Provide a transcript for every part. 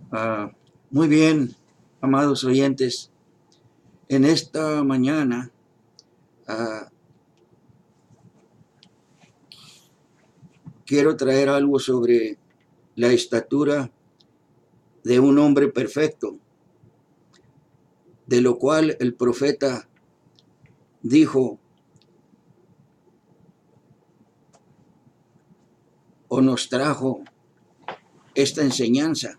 Ah, Muy bien, amados oyentes. En esta mañana ah, quiero traer algo sobre la estatura de un hombre perfecto, de lo cual el profeta dijo o nos trajo esta enseñanza.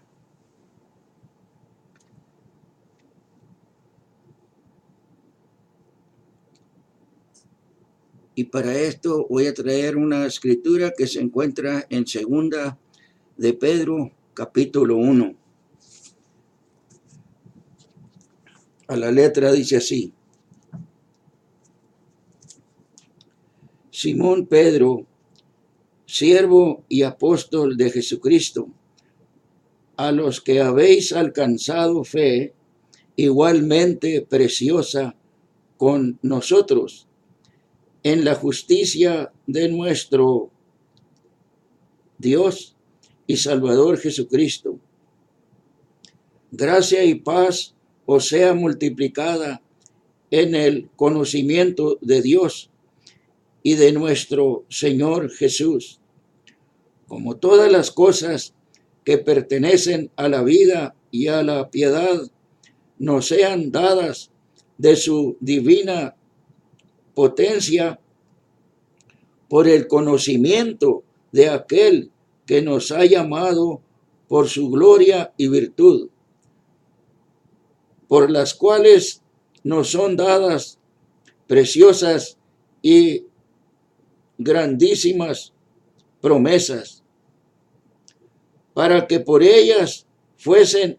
Y para esto voy a traer una escritura que se encuentra en segunda de Pedro, capítulo 1. A la letra dice así: Simón Pedro, siervo y apóstol de Jesucristo, a los que habéis alcanzado fe igualmente preciosa con nosotros, en la justicia de nuestro Dios y Salvador Jesucristo. Gracia y paz os sea multiplicada en el conocimiento de Dios y de nuestro Señor Jesús, como todas las cosas que pertenecen a la vida y a la piedad nos sean dadas de su divina potencia por el conocimiento de aquel que nos ha llamado por su gloria y virtud, por las cuales nos son dadas preciosas y grandísimas promesas, para que por ellas fueseis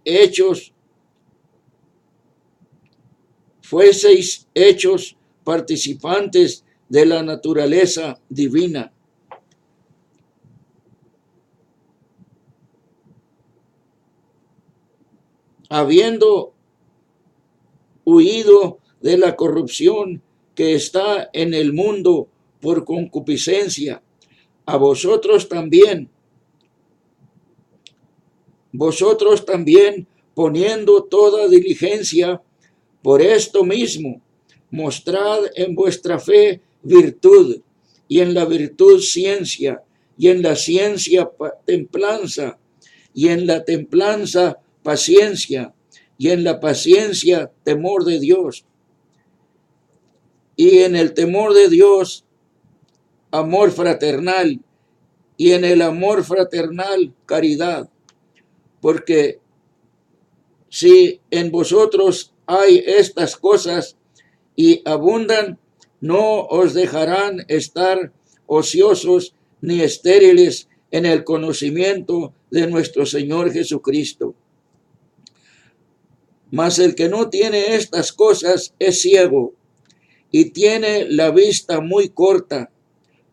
hechos participantes de la naturaleza divina, habiendo huido de la corrupción que está en el mundo por concupiscencia, a vosotros también poniendo toda diligencia por esto mismo, mostrad en vuestra fe virtud, y en la virtud ciencia, y en la ciencia templanza, y en la templanza paciencia, y en la paciencia temor de Dios, y en el temor de Dios amor fraternal, y en el amor fraternal caridad, porque si en vosotros hay estas cosas y abundan, no os dejarán estar ociosos ni estériles en el conocimiento de nuestro Señor Jesucristo. Mas el que no tiene estas cosas es ciego y tiene la vista muy corta,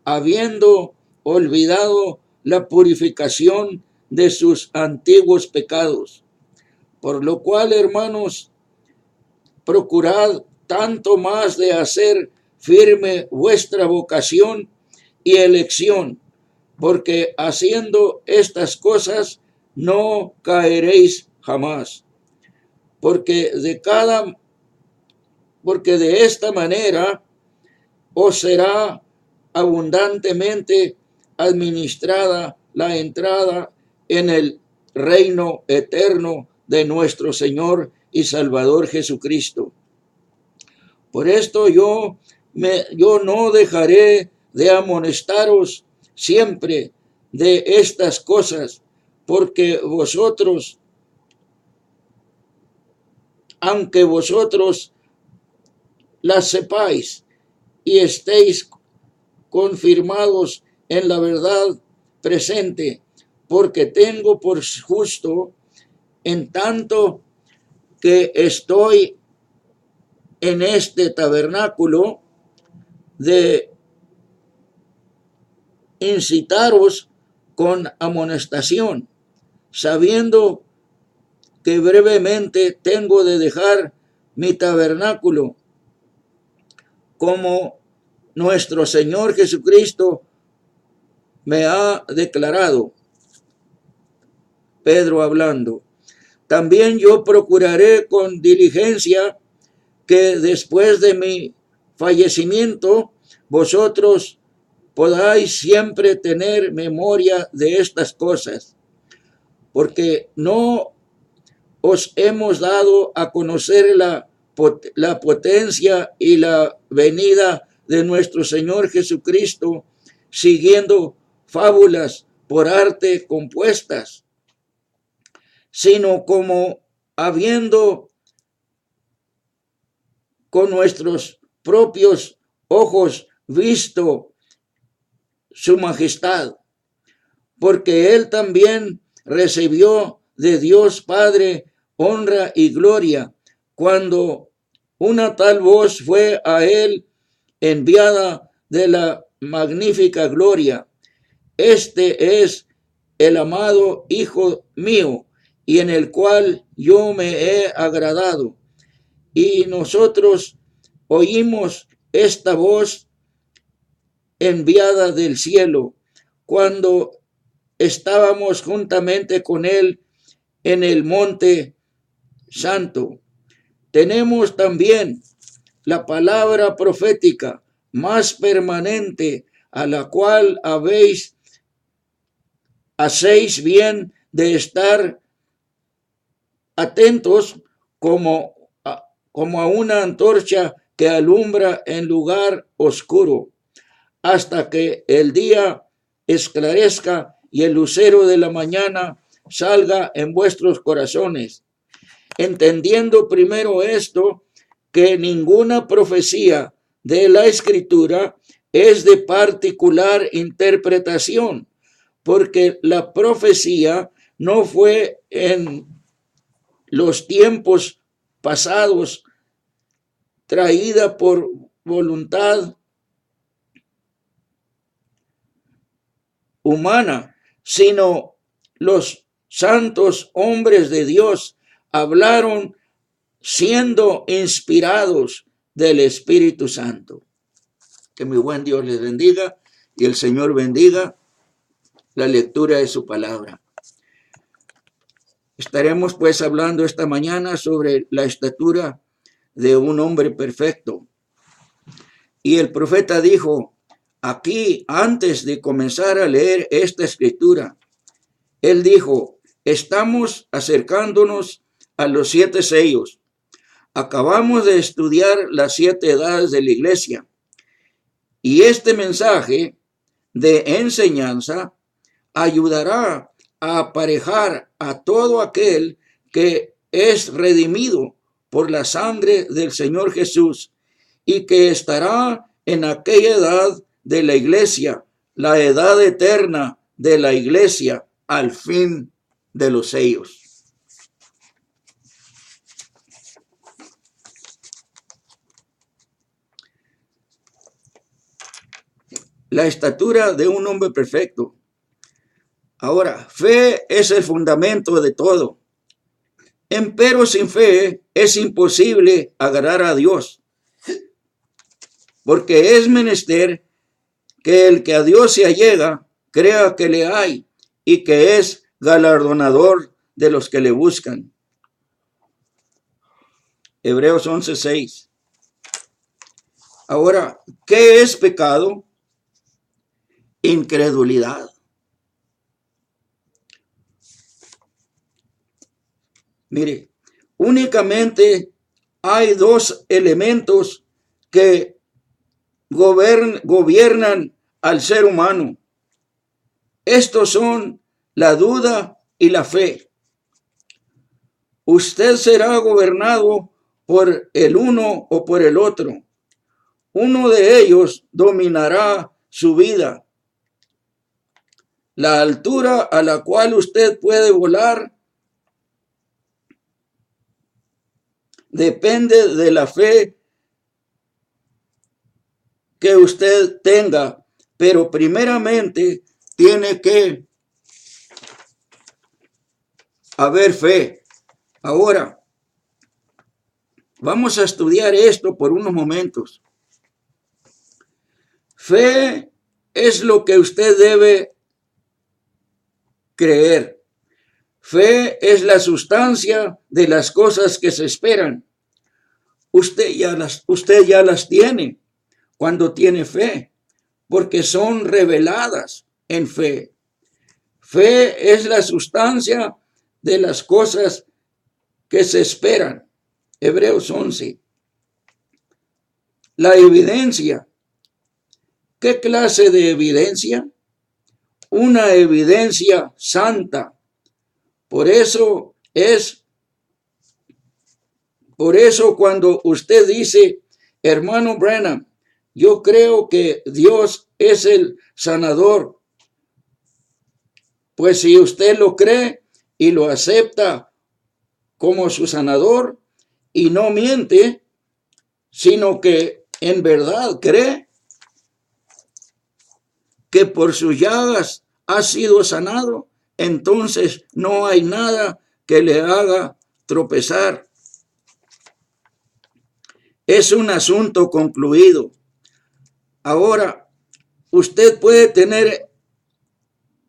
habiendo olvidado la purificación de sus antiguos pecados. Por lo cual, hermanos, procurad tanto más de hacer firme vuestra vocación y elección, porque haciendo estas cosas no caeréis jamás. Porque de esta manera os será abundantemente administrada la entrada en el reino eterno de nuestro Señor y Salvador Jesucristo. Por esto yo no dejaré de amonestaros siempre de estas cosas, porque vosotros, aunque vosotros las sepáis y estéis confirmados en la verdad presente, porque tengo por justo, en tanto que estoy en este tabernáculo, de incitaros con amonestación, sabiendo que brevemente tengo de dejar mi tabernáculo, como nuestro Señor Jesucristo me ha declarado. Pedro hablando. también yo procuraré con diligencia que después de mi fallecimiento vosotros podáis siempre tener memoria de estas cosas, porque no os hemos dado a conocer la potencia y la venida de nuestro Señor Jesucristo, siguiendo fábulas por arte compuestas, sino como habiendo con nuestros propios ojos visto su majestad, porque él también recibió de Dios Padre honra y gloria cuando una tal voz fue a él enviada de la magnífica gloria: este es el amado Hijo mío, y en el cual yo me he agradado. Y nosotros oímos esta voz enviada del cielo cuando estábamos juntamente con él en el monte santo. Tenemos también la palabra profética más permanente, a la cual hacéis bien de estar atentos como a una antorcha que alumbra en lugar oscuro, hasta que el día esclarezca y el lucero de la mañana salga en vuestros corazones. Entendiendo primero esto, que ninguna profecía de la Escritura es de particular interpretación, porque la profecía no fue en los tiempos pasados traída por voluntad humana, sino los santos hombres de Dios hablaron siendo inspirados del Espíritu Santo. Que mi buen Dios les bendiga y el Señor bendiga la lectura de su palabra. Estaremos pues hablando esta mañana sobre la estatura de un hombre perfecto. Y el profeta dijo aquí, antes de comenzar a leer esta escritura, él dijo: estamos acercándonos a los 7 sellos. Acabamos de estudiar las 7 edades de la iglesia. Y este mensaje de enseñanza ayudará a aparejar a todo aquel que es redimido por la sangre del Señor Jesús y que estará en aquella edad de la iglesia, la edad eterna de la iglesia, al fin de los sellos. La estatura de un hombre perfecto. Ahora, fe es el fundamento de todo. Empero sin fe es imposible agradar a Dios, porque es menester que el que a Dios se allega crea que le hay y que es galardonador de los que le buscan. Hebreos 11:6. Ahora, ¿qué es pecado? Incredulidad. Mire, únicamente hay 2 elementos que gobiernan al ser humano. Estos son la duda y la fe. Usted será gobernado por el uno o por el otro. Uno de ellos dominará su vida. La altura a la cual usted puede volar depende de la fe que usted tenga, pero primeramente tiene que haber fe. Ahora, vamos a estudiar esto por unos momentos. Fe es lo que usted debe creer. Fe es la sustancia de las cosas que se esperan. Usted ya las tiene cuando tiene fe, porque son reveladas en fe. Fe es la sustancia de las cosas que se esperan. Hebreos 11. La evidencia. ¿Qué clase de evidencia? Una evidencia santa. Por eso cuando usted dice, hermano Branham, yo creo que Dios es el sanador, pues si usted lo cree y lo acepta como su sanador y no miente, sino que en verdad cree que por sus llagas ha sido sanado, entonces no hay nada que le haga tropezar. Es un asunto concluido. Ahora, usted puede tener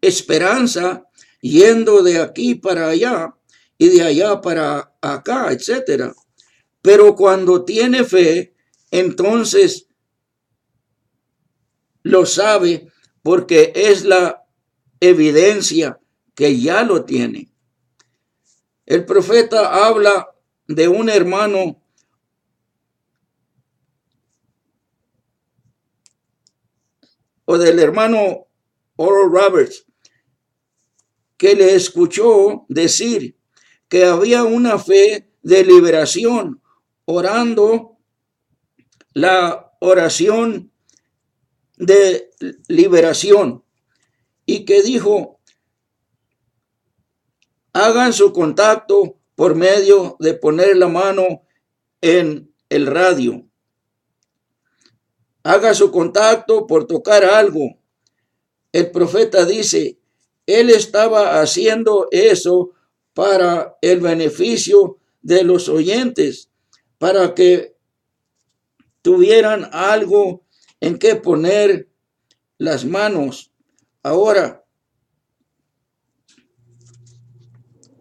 esperanza yendo de aquí para allá y de allá para acá, etcétera. Pero cuando tiene fe, entonces lo sabe porque es la evidencia que ya lo tiene. El profeta habla de un hermano o del hermano Oral Roberts que le escuchó decir que había una fe de liberación orando la oración de liberación y que dijo, hagan su contacto por medio de poner la mano en el radio. Haga su contacto por tocar algo. El profeta dice, él estaba haciendo eso para el beneficio de los oyentes, para que tuvieran algo en que poner las manos. Ahora,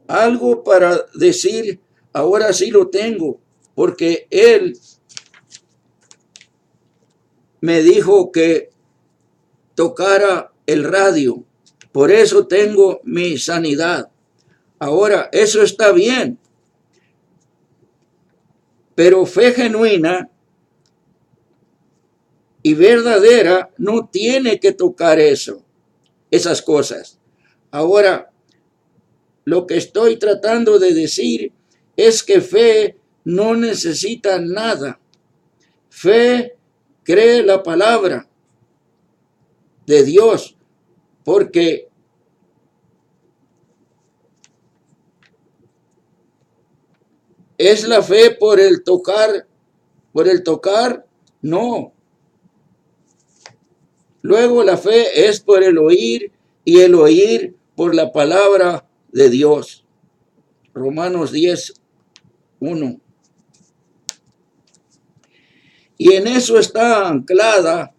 algo para decir, ahora sí lo tengo, porque él me dijo que tocara el radio. Por eso tengo mi sanidad. Ahora, eso está bien. Pero fe genuina y verdadera no tiene que tocar esas cosas. Ahora, lo que estoy tratando de decir es que fe no necesita nada. Fe cree la palabra de Dios, porque es la fe por el tocar, no. Luego la fe es por el oír y el oír por la palabra de Dios. Romanos 10:1. Y en eso está anclada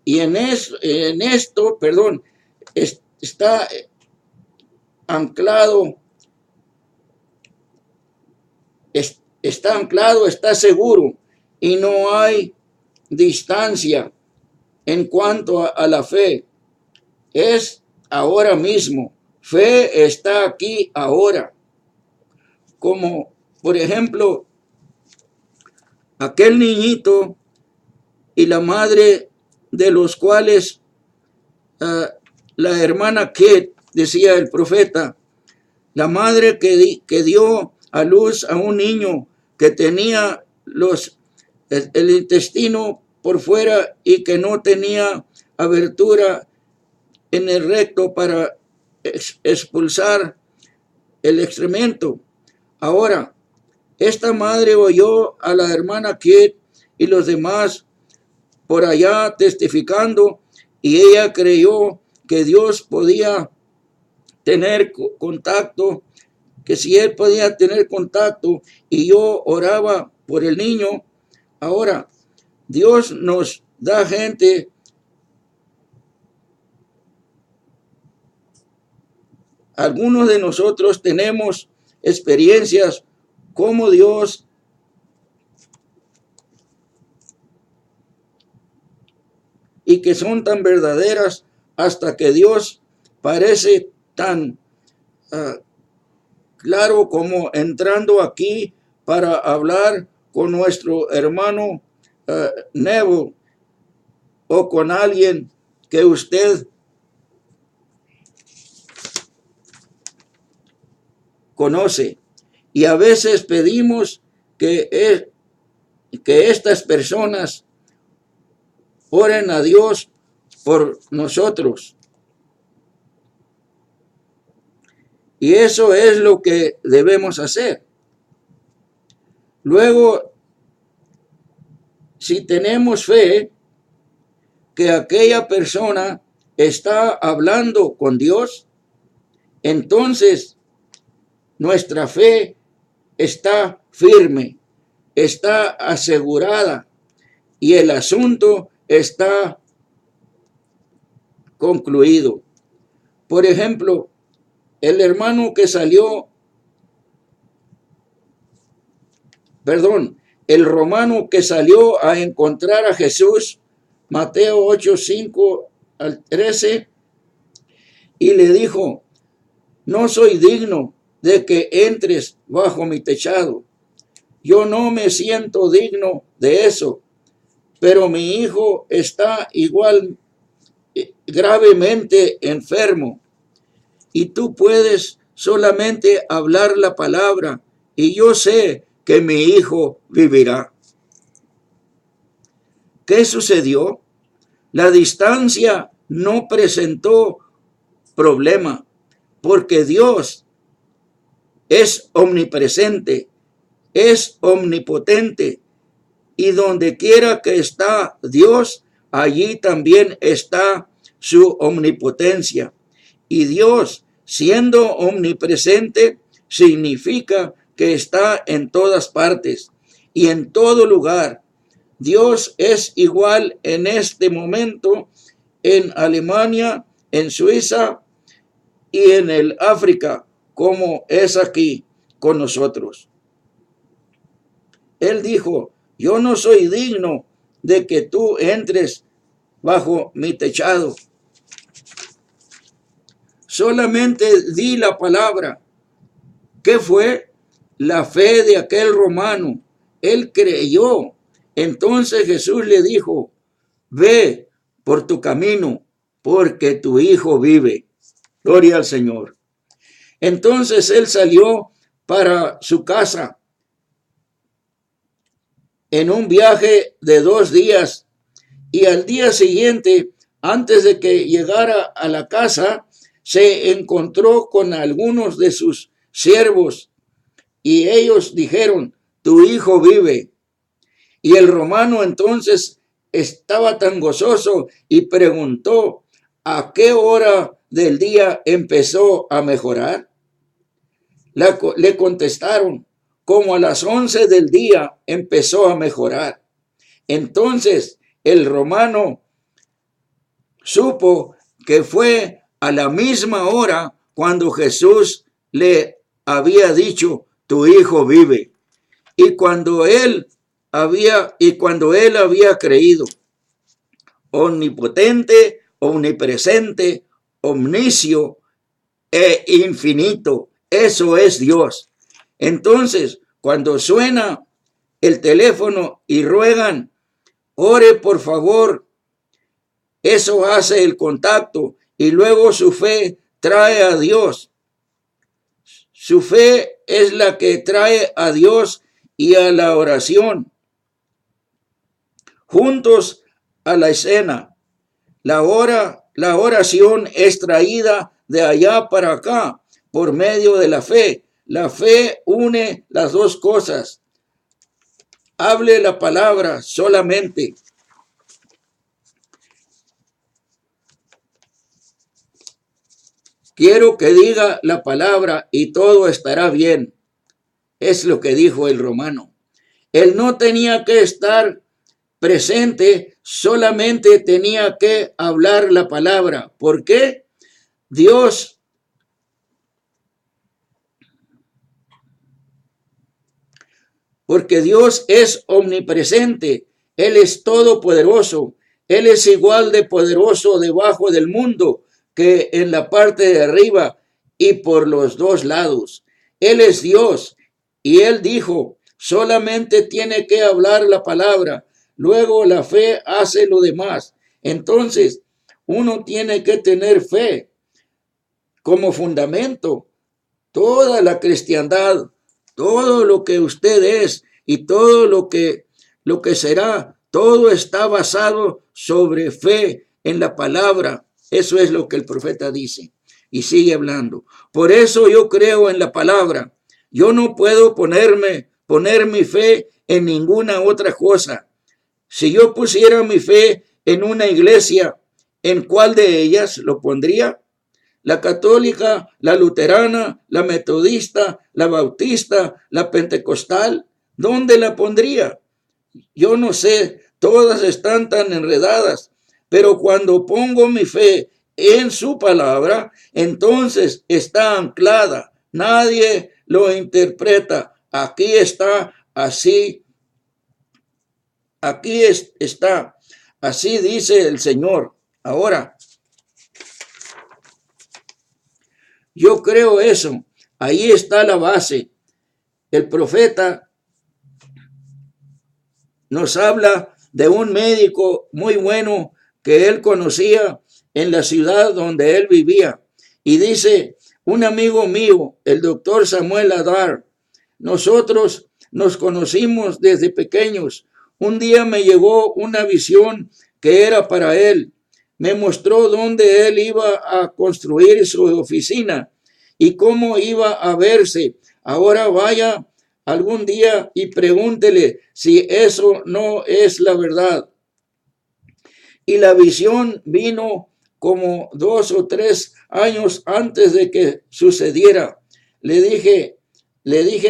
y en esto, está anclado, está seguro y no hay distancia en cuanto a la fe. Es ahora mismo. Fe está aquí ahora. Como, por ejemplo, aquel niñito y la madre de los cuales la hermana Kate, decía el profeta, la madre que dio a luz a un niño que tenía el intestino por fuera y que no tenía abertura en el recto para expulsar el excremento. Ahora, esta madre oyó a la hermana Kate y los demás por allá testificando, y ella creyó que Dios podía tener contacto, que si él podía tener contacto y yo oraba por el niño. Ahora, Dios nos da gente algunos de nosotros tenemos experiencias como Dios y que son tan verdaderas hasta que Dios parece tan claro como entrando aquí para hablar con nuestro hermano Nebo o con alguien que usted conoce. Y a veces pedimos que estas personas oren a Dios por nosotros. Y eso es lo que debemos hacer. Luego, si tenemos fe que aquella persona está hablando con Dios, entonces nuestra fe está firme, está asegurada y el asunto está concluido. Por ejemplo, el hermano que salió, el romano que salió a encontrar a Jesús, Mateo 8, 5 al 13, y le dijo: no soy digno de que entres bajo mi techado. Yo no me siento digno de eso, pero mi hijo está igual gravemente enfermo y tú puedes solamente hablar la palabra y yo sé que mi hijo vivirá. ¿Qué sucedió? La distancia no presentó problema porque Dios es omnipresente, es omnipotente y donde quiera que está Dios, allí también está su omnipotencia. Y Dios, siendo omnipresente, significa que está en todas partes y en todo lugar. Dios es igual en este momento en Alemania, en Suiza y en el África, como es aquí con nosotros. Él dijo: yo no soy digno de que tú entres bajo mi techado. Solamente di la palabra. ¿Qué fue? La fe de aquel romano. Él creyó. Entonces Jesús le dijo: ve por tu camino, porque tu hijo vive. Gloria al Señor. Entonces él salió para su casa en un viaje de 2 días y al día siguiente, antes de que llegara a la casa, se encontró con algunos de sus siervos y ellos dijeron: tu hijo vive. Y el romano entonces estaba tan gozoso y preguntó: ¿a qué hora del día empezó a mejorar? Le contestaron: como a las 11 del día empezó a mejorar. Entonces el romano supo que fue a la misma hora cuando Jesús le había dicho: tu hijo vive. Y cuando él había creído. Omnipotente, omnipresente, omniscio e infinito. Eso es Dios. Entonces, cuando suena el teléfono y ruegan: ore por favor, eso hace el contacto y luego su fe trae a Dios. Su fe es la que trae a Dios y a la oración. Juntos a la escena. La oración es traída de allá para acá por medio de la fe. La fe une las dos cosas. Hable la palabra solamente. Quiero que diga la palabra y todo estará bien. Es lo que dijo el romano. Él no tenía que estar presente solamente tenía que hablar la palabra. ¿Por qué? Dios Porque Dios es omnipresente, Él es todopoderoso, Él es igual de poderoso debajo del mundo que en la parte de arriba y por los dos lados. Él es Dios y Él dijo, solamente tiene que hablar la palabra, luego la fe hace lo demás. Entonces, uno tiene que tener fe como fundamento. Toda la cristiandad, todo lo que usted es y todo lo que será, todo está basado sobre fe en la palabra. Eso es lo que el profeta dice y sigue hablando. Por eso yo creo en la palabra. Yo no puedo poner mi fe en ninguna otra cosa. Si yo pusiera mi fe en una iglesia, ¿en cuál de ellas lo pondría? La católica, la luterana, la metodista, la bautista, la pentecostal, ¿dónde la pondría? Yo no sé, todas están tan enredadas, pero cuando pongo mi fe en su palabra, entonces está anclada, nadie lo interpreta. Aquí está, así, está, así dice el Señor. Ahora, yo creo eso. Ahí está la base. El profeta nos habla de un médico muy bueno que él conocía en la ciudad donde él vivía. Y dice, un amigo mío, el doctor Samuel Adar, nosotros nos conocimos desde pequeños. Un día me llegó una visión que era para él. Me mostró dónde él iba a construir su oficina y cómo iba a verse. Ahora vaya algún día y pregúntele si eso no es la verdad. Y la visión vino como 2 o 3 años antes de que sucediera. Le dije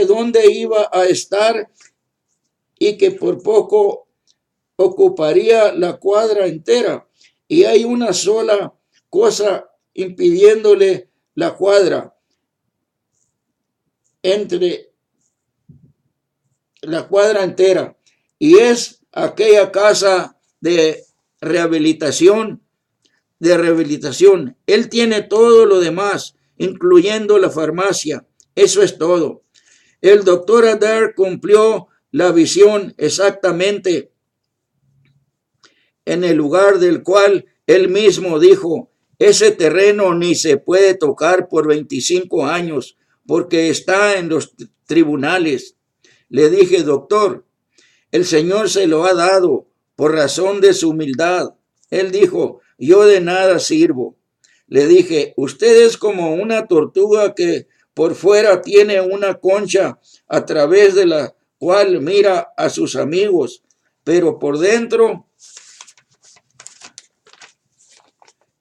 dónde iba a estar y que por poco ocuparía la cuadra entera. Y hay una sola cosa impidiéndole la cuadra. Entre la cuadra entera, y es aquella casa de rehabilitación. Él tiene todo lo demás, incluyendo la farmacia. Eso es todo. El doctor Adar cumplió la visión exactamente en el lugar del cual él mismo dijo, ese terreno ni se puede tocar por 25 años porque está en los tribunales. Le dije, doctor, el Señor se lo ha dado por razón de su humildad. Él dijo, yo de nada sirvo. Le dije, usted es como una tortuga que por fuera tiene una concha a través de la cual mira a sus amigos, pero por dentro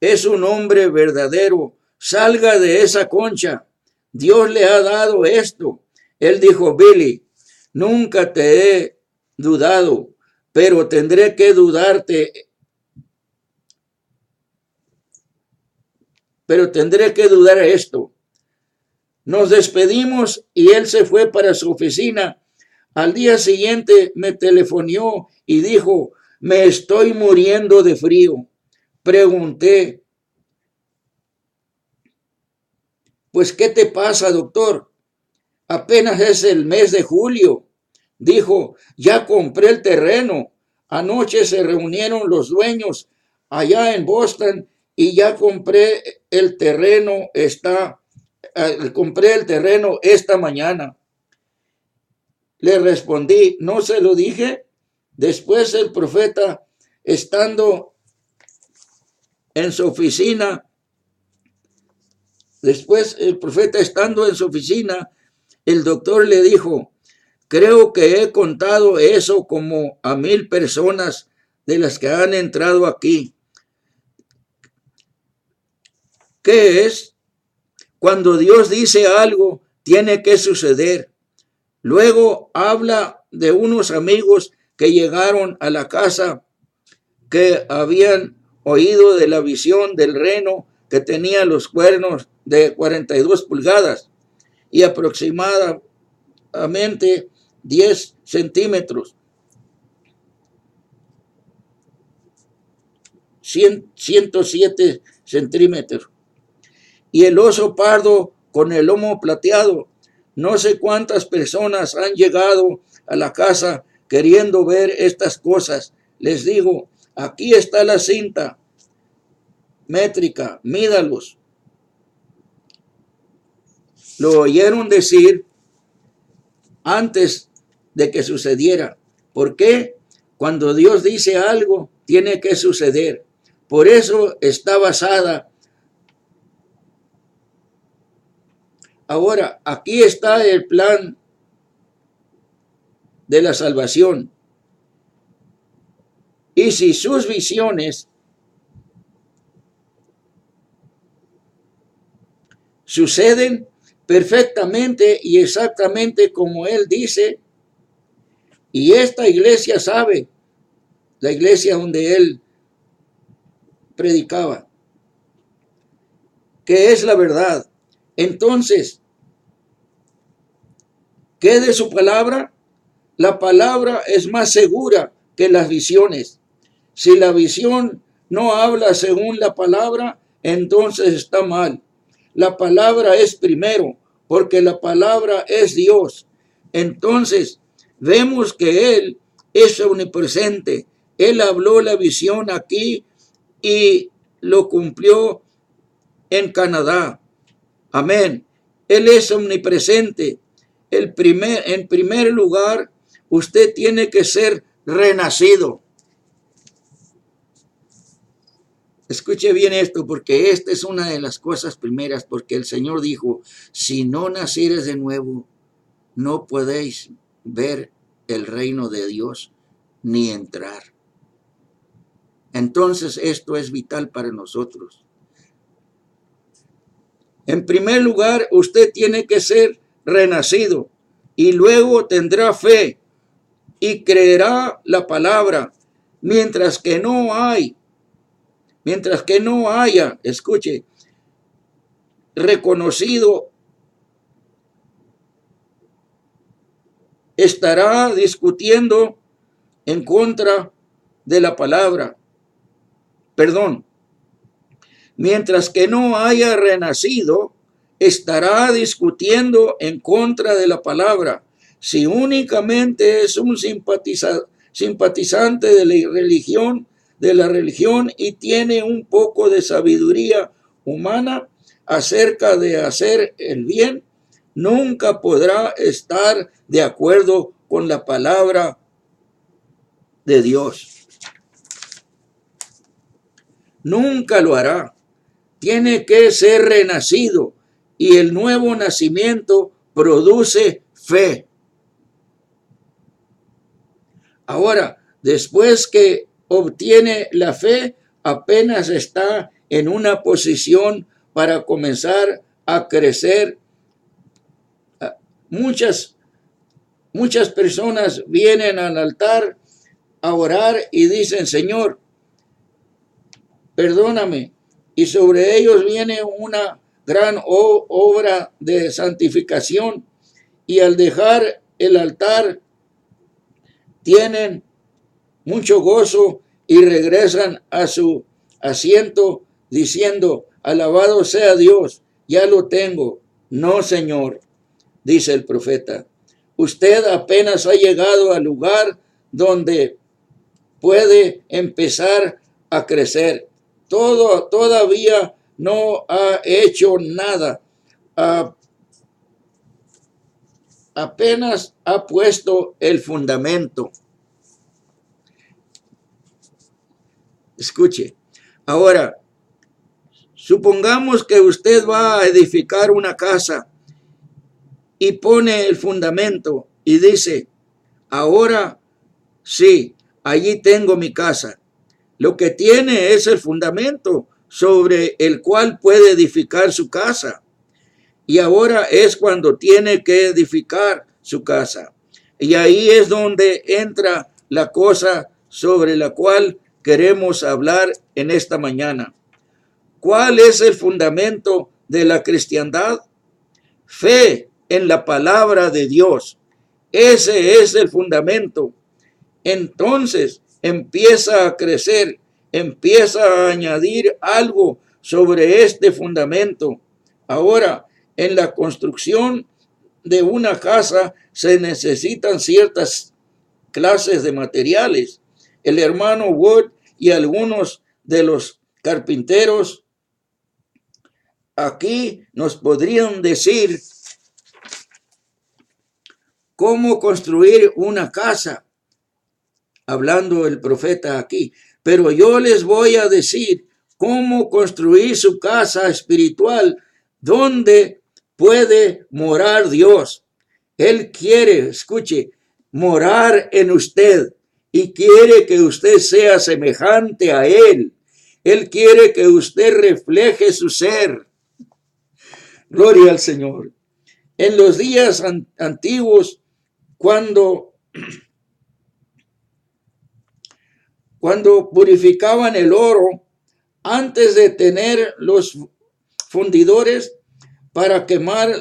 es un hombre verdadero. Salga de esa concha. Dios le ha dado esto. Él dijo, Billy, nunca te he dudado, pero tendré que dudarte. Pero tendré que dudar esto. Nos despedimos y él se fue para su oficina. Al día siguiente me telefonó y dijo, me estoy muriendo de frío. Pregunté, pues, ¿qué te pasa, doctor? Apenas es el mes de julio. Dijo, ya compré el terreno. Anoche se reunieron los dueños allá en Boston y ya compré el terreno. Compré el terreno esta mañana. Le respondí, ¿no se lo dije? Después el profeta, estando en su oficina, el doctor le dijo, creo que he contado eso como a 1000 personas de las que han entrado aquí. ¿Qué es? Cuando Dios dice algo, tiene que suceder. Luego habla de unos amigos que llegaron a la casa que habían oído de la visión del reno que tenía los cuernos de 42 pulgadas y aproximadamente 10 centímetros, 107 centímetros, y el oso pardo con el lomo plateado. No sé cuántas personas han llegado a la casa queriendo ver estas cosas. Les digo, aquí está la cinta métrica, mídalos. Lo oyeron decir antes de que sucediera. ¿Por qué? Cuando Dios dice algo, tiene que suceder. Por eso está basada. Ahora, aquí está el plan de la salvación. Y si sus visiones suceden perfectamente y exactamente como Él dice, y esta iglesia sabe, la iglesia donde Él predicaba, que es la verdad, entonces, ¿qué de su palabra? La palabra es más segura que las visiones. Si la visión no habla según la palabra, entonces está mal. La palabra es primero, porque la palabra es Dios. Entonces, vemos que Él es omnipresente. Él habló la visión aquí y lo cumplió en Canadá. Amén. Él es omnipresente. En primer lugar, usted tiene que ser renacido. Escuche bien esto, porque esta es una de las cosas primeras, porque el Señor dijo, si no nacieres de nuevo, no podéis ver el reino de Dios ni entrar. Entonces esto es vital para nosotros. En primer lugar, usted tiene que ser renacido y luego tendrá fe y creerá la palabra. Mientras que no haya, escuche, reconocido, estará discutiendo en contra de la palabra. Mientras que no haya renacido, estará discutiendo en contra de la palabra. Si únicamente es un simpatizante de la religión y tiene un poco de sabiduría humana acerca de hacer el bien, nunca podrá estar de acuerdo con la palabra de Dios. Nunca lo hará. Tiene que ser renacido y el nuevo nacimiento produce fe. Ahora, después que obtiene la fe, apenas está en una posición para comenzar a crecer. Muchas personas vienen al altar a orar y dicen, Señor, perdóname. Y sobre ellos viene una gran obra de santificación. Y al dejar el altar, tienen mucho gozo y regresan a su asiento diciendo, alabado sea Dios, ya lo tengo. No, Señor, dice el profeta. Usted apenas ha llegado al lugar donde puede empezar a crecer. Todavía no ha hecho nada. Apenas ha puesto el fundamento. Escuche. Ahora, supongamos que usted va a edificar una casa y pone el fundamento y dice, ahora sí, allí tengo mi casa. Lo que tiene es el fundamento sobre el cual puede edificar su casa. Y ahora es cuando tiene que edificar su casa. Y ahí es donde entra la cosa sobre la cual queremos hablar en esta mañana. ¿Cuál es el fundamento de la cristiandad? Fe en la palabra de Dios. Ese es el fundamento. Entonces empieza a crecer, empieza a añadir algo sobre este fundamento. Ahora, en la construcción de una casa se necesitan ciertas clases de materiales. El hermano Wood y algunos de los carpinteros aquí nos podrían decir cómo construir una casa, hablando el profeta aquí. Pero yo les voy a decir cómo construir su casa espiritual, donde puede morar Dios. Él quiere, escuche, morar en usted y quiere que usted sea semejante a Él. Él quiere que usted refleje su ser. Gloria al Señor. En los días antiguos, cuando purificaban el oro, antes de tener los fundidores para quemar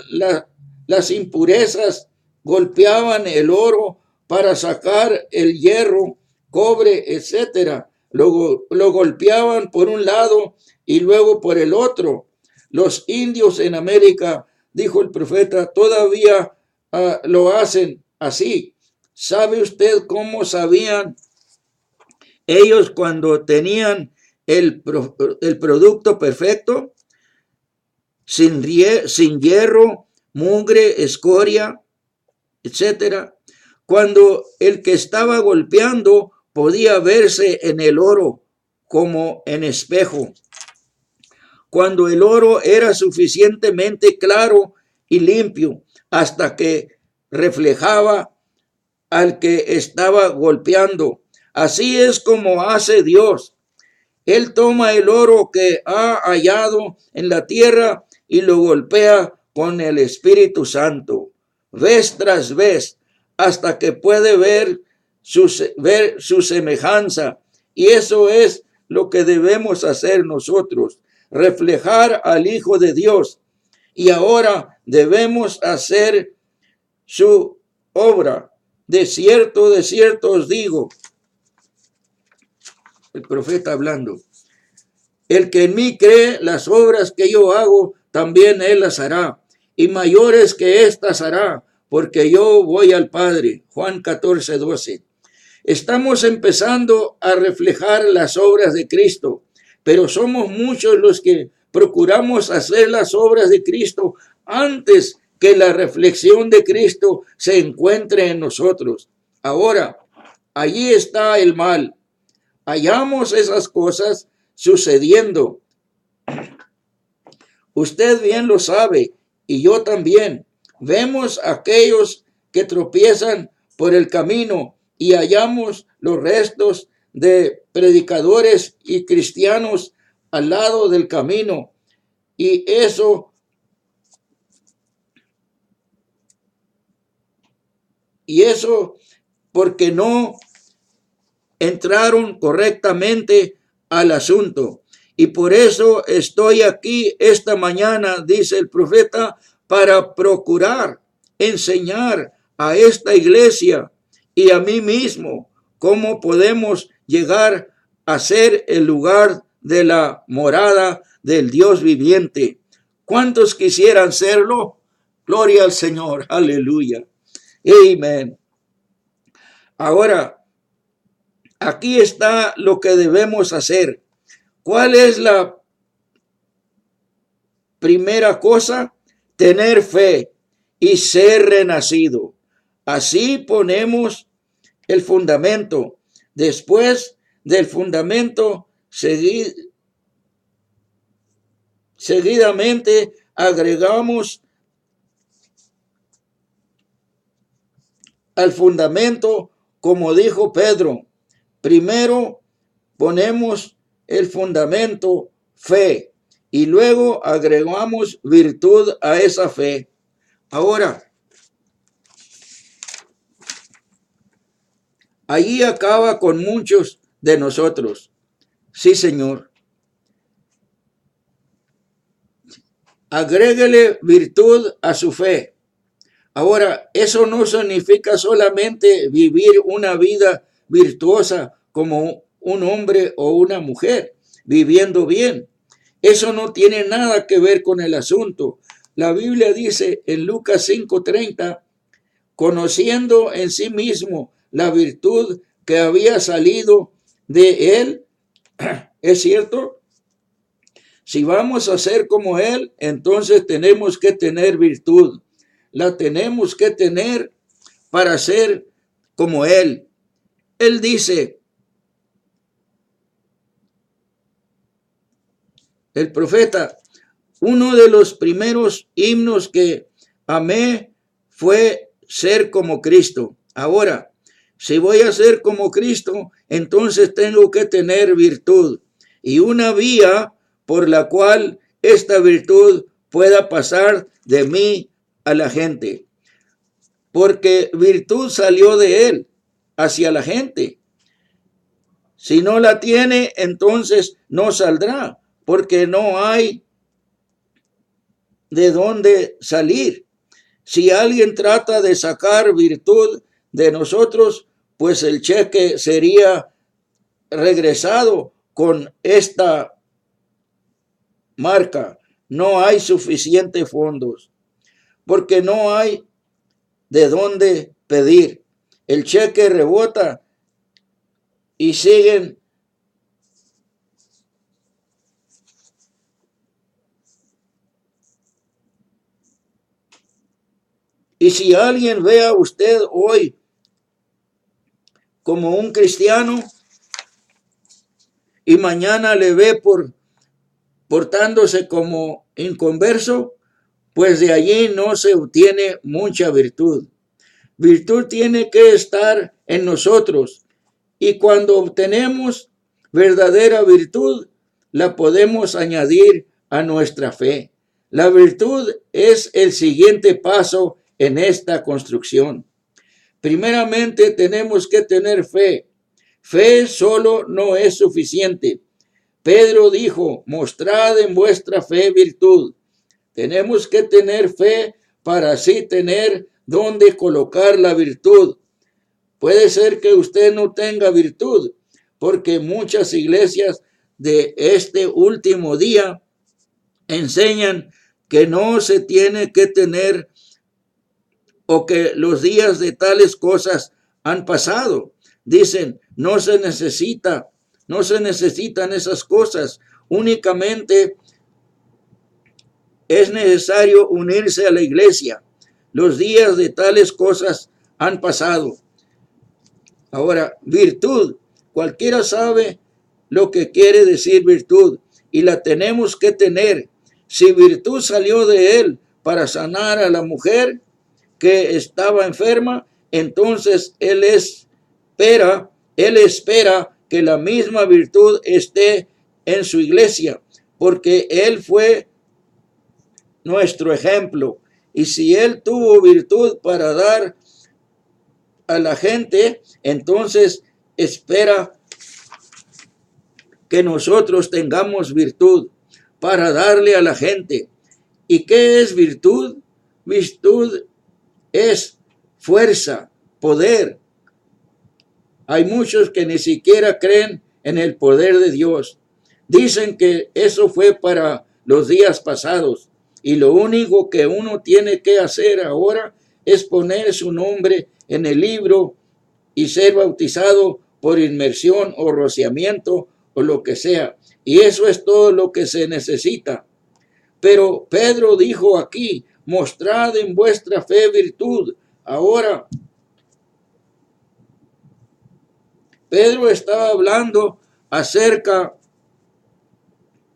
las impurezas, golpeaban el oro para sacar el hierro, cobre, etcétera. Lo golpeaban por un lado y luego por el otro. Los indios en América, dijo el profeta, todavía lo hacen así. ¿Sabe usted cómo sabían ellos cuando tenían el producto perfecto? Sin hierro, mugre, escoria, etcétera. Cuando el que estaba golpeando podía verse en el oro como en espejo. Cuando el oro era suficientemente claro y limpio hasta que reflejaba al que estaba golpeando. Así es como hace Dios. Él toma el oro que ha hallado en la tierra y lo golpea con el Espíritu Santo, vez tras vez, hasta que puede ver su semejanza. Y eso es lo que debemos hacer nosotros, reflejar al Hijo de Dios. Y ahora debemos hacer su obra. De cierto os digo, el profeta hablando, el que en mí cree, las obras que yo hago, también él las hará, y mayores que éstas hará, porque yo voy al Padre. Juan 14:12. Estamos empezando a reflejar las obras de Cristo, pero somos muchos los que procuramos hacer las obras de Cristo antes que la reflexión de Cristo se encuentre en nosotros. Ahora, allí está el mal. Hallamos esas cosas sucediendo. Usted bien lo sabe, y yo también. Vemos a aquellos que tropiezan por el camino y hallamos los restos de predicadores y cristianos al lado del camino. Y eso porque no entraron correctamente al asunto. Y por eso estoy aquí esta mañana, dice el profeta, para procurar enseñar a esta iglesia y a mí mismo cómo podemos llegar a ser el lugar de la morada del Dios viviente. ¿Cuántos quisieran serlo? Gloria al Señor, aleluya. Amén. Ahora, aquí está lo que debemos hacer. ¿Cuál es la primera cosa? Tener fe y ser renacido. Así ponemos el fundamento. Después del fundamento, seguidamente agregamos al fundamento, como dijo Pedro. Primero ponemos el fundamento, fe, y luego agregamos virtud a esa fe. Ahora, Allí acaba con muchos de nosotros. Sí, Señor. Agréguele virtud a su fe. Ahora, eso no significa solamente vivir una vida virtuosa como un hombre o una mujer, viviendo bien. Eso no tiene nada que ver con el asunto. La Biblia dice en Lucas 5:30, conociendo en sí mismo la virtud que había salido de él, ¿es cierto? Si vamos a ser como él, entonces tenemos que tener virtud. La tenemos que tener para ser como él. Él dice, el profeta, uno de los primeros himnos que amé fue ser como Cristo. Ahora, si voy a ser como Cristo, entonces tengo que tener virtud. Y una vía por la cual esta virtud pueda pasar de mí a la gente. Porque virtud salió de él hacia la gente. Si no la tiene, entonces no saldrá, porque no hay de dónde salir. Si alguien trata de sacar virtud de nosotros, pues el cheque sería regresado con esta marca: no hay suficientes fondos, porque no hay de dónde pedir. El cheque rebota y siguen y si alguien ve a usted hoy como un cristiano y mañana le ve portándose como inconverso, pues de allí no se obtiene mucha virtud. Virtud tiene que estar en nosotros, y cuando obtenemos verdadera virtud, la podemos añadir a nuestra fe. La virtud es el siguiente paso en esta construcción. Primeramente tenemos que tener fe. Fe solo no es suficiente. Pedro dijo, mostrad en vuestra fe virtud. Tenemos que tener fe para así tener dónde colocar la virtud. Puede ser que usted no tenga virtud, porque muchas iglesias de este último día enseñan que no se tiene que tener, o que los días de tales cosas han pasado. Dicen, no se necesitan esas cosas. Únicamente es necesario unirse a la iglesia. Los días de tales cosas han pasado. Ahora, virtud. Cualquiera sabe lo que quiere decir virtud, y la tenemos que tener. Si virtud salió de él para sanar a la mujer que estaba enferma, entonces él espera que la misma virtud esté en su iglesia, porque él fue nuestro ejemplo. Y si él tuvo virtud para dar a la gente, entonces espera que nosotros tengamos virtud para darle a la gente. ¿Y qué es virtud? Virtud es fuerza, poder. Hay muchos que ni siquiera creen en el poder de Dios. Dicen que eso fue para los días pasados, y lo único que uno tiene que hacer ahora es poner su nombre en el libro y ser bautizado por inmersión o rociamiento o lo que sea. Y eso es todo lo que se necesita. Pero Pedro dijo aquí, mostrad en vuestra fe virtud. Ahora, Pedro estaba hablando acerca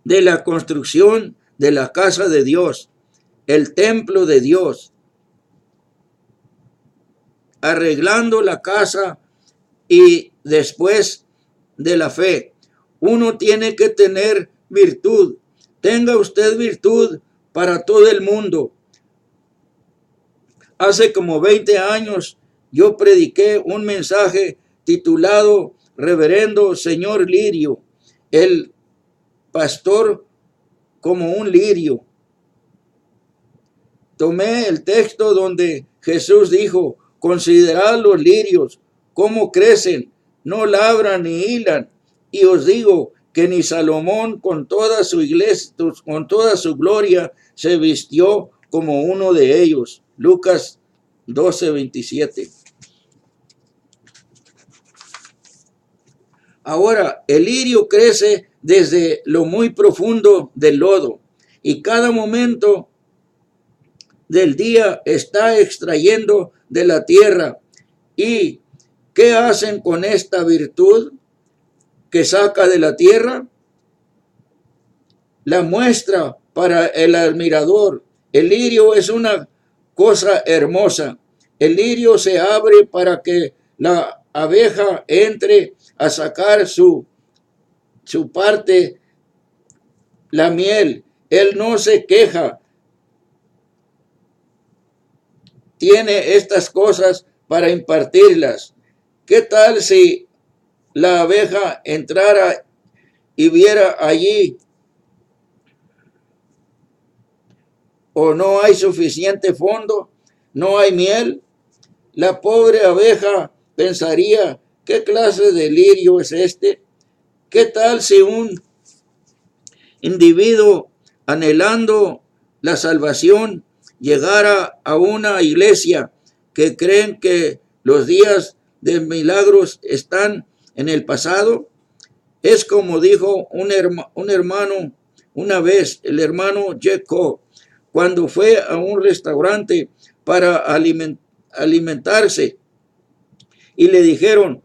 de la construcción de la casa de Dios, el templo de Dios, arreglando la casa. Y después de la fe, uno tiene que tener virtud. Tenga usted virtud para todo el mundo. Hace como 20 años yo prediqué un mensaje titulado Reverendo Señor Lirio, el pastor como un lirio. Tomé el texto donde Jesús dijo, considerad los lirios, cómo crecen, no labran ni hilan, y os digo que ni Salomón con toda su iglesia, con toda su gloria, se vistió como uno de ellos. Lucas 12:27. Ahora, el lirio crece desde lo muy profundo del lodo y cada momento del día está extrayendo de la tierra. ¿Y qué hacen con esta virtud que saca de la tierra? La muestra para el admirador. El lirio es una cosa hermosa. El lirio se abre para que la abeja entre a sacar su parte, la miel. Él no se queja. Tiene estas cosas para impartirlas. ¿Qué tal si la abeja entrara y viera allí o no hay suficiente fondo, no hay miel? La pobre abeja pensaría, ¿qué clase de lirio es este? ¿Qué tal si un individuo anhelando la salvación llegara a una iglesia que creen que los días de milagros están en el pasado? Es como dijo un hermano una vez, el hermano Jacob, cuando fue a un restaurante para alimentarse y le dijeron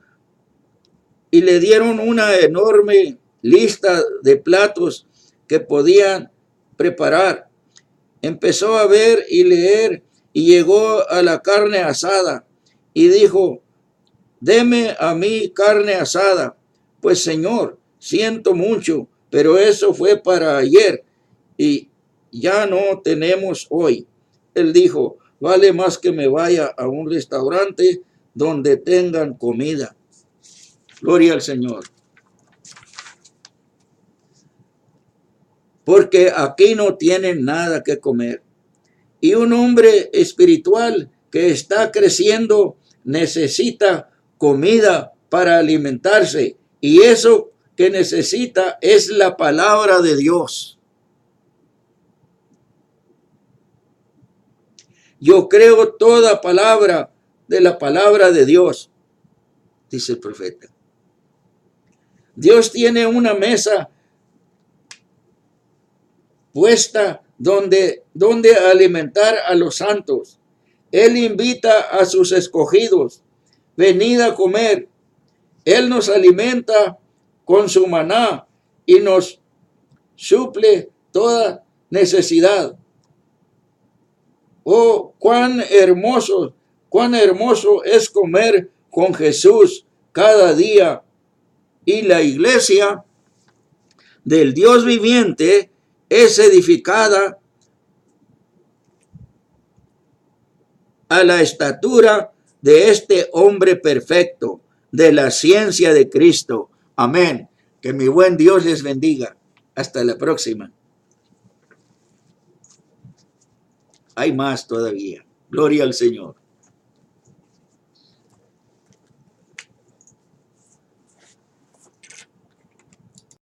y le dieron una enorme lista de platos que podían preparar. Empezó a ver y leer y llegó a la carne asada y dijo, deme a mí carne asada. Pues Señor, siento mucho, pero eso fue para ayer y ya no tenemos hoy. Él dijo, vale más que me vaya a un restaurante donde tengan comida. Gloria al Señor. Porque aquí no tienen nada que comer. Y un hombre espiritual que está creciendo necesita comida para alimentarse. Y eso que necesita es la palabra de Dios. Yo creo toda palabra de la palabra de Dios, dice el profeta. Dios tiene una mesa puesta donde alimentar a los santos. Él invita a sus escogidos, venid a comer. Él nos alimenta con su maná y nos suple toda necesidad. Oh, cuán hermoso es comer con Jesús cada día. Y la iglesia del Dios viviente es edificada a la estatura de este hombre perfecto, de la ciencia de Cristo. Amén. Que mi buen Dios les bendiga. Hasta la próxima. Hay más todavía. Gloria al Señor.